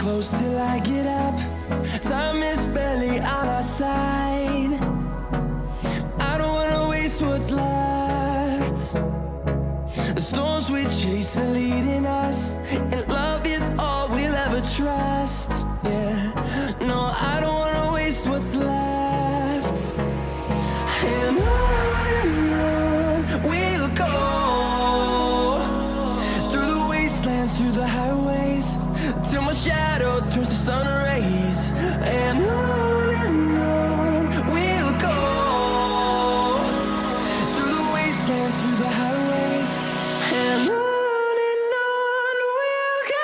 close till I get up. Time is barely on our side. I don't wanna waste what's left. The storms we chase are leading us, and love is all we'll ever trust. Yeah, no, I don't wanna waste what's left. And on we'll go, through the wastelands, through the highways, till my shadow turns to sun rays. And on we'll go, through the wastelands, through the highways, and on we'll go.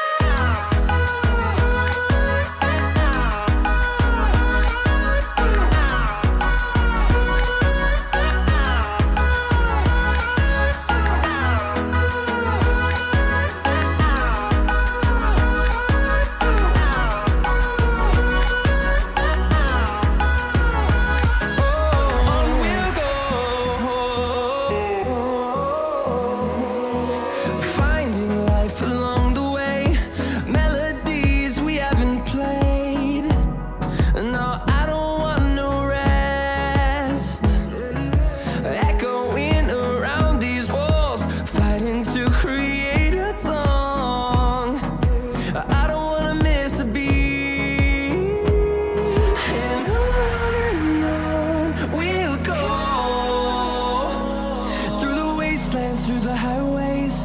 Through the highways,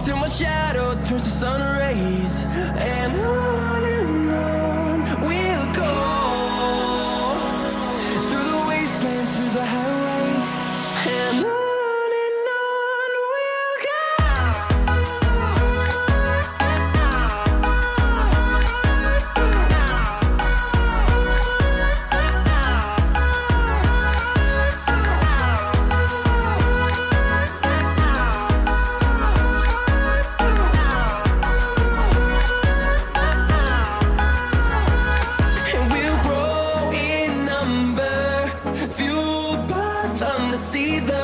till my shadow turns to sun rays. And on we'll go, through the wastelands, through the highways, and on we'll go. Fueled by them to see the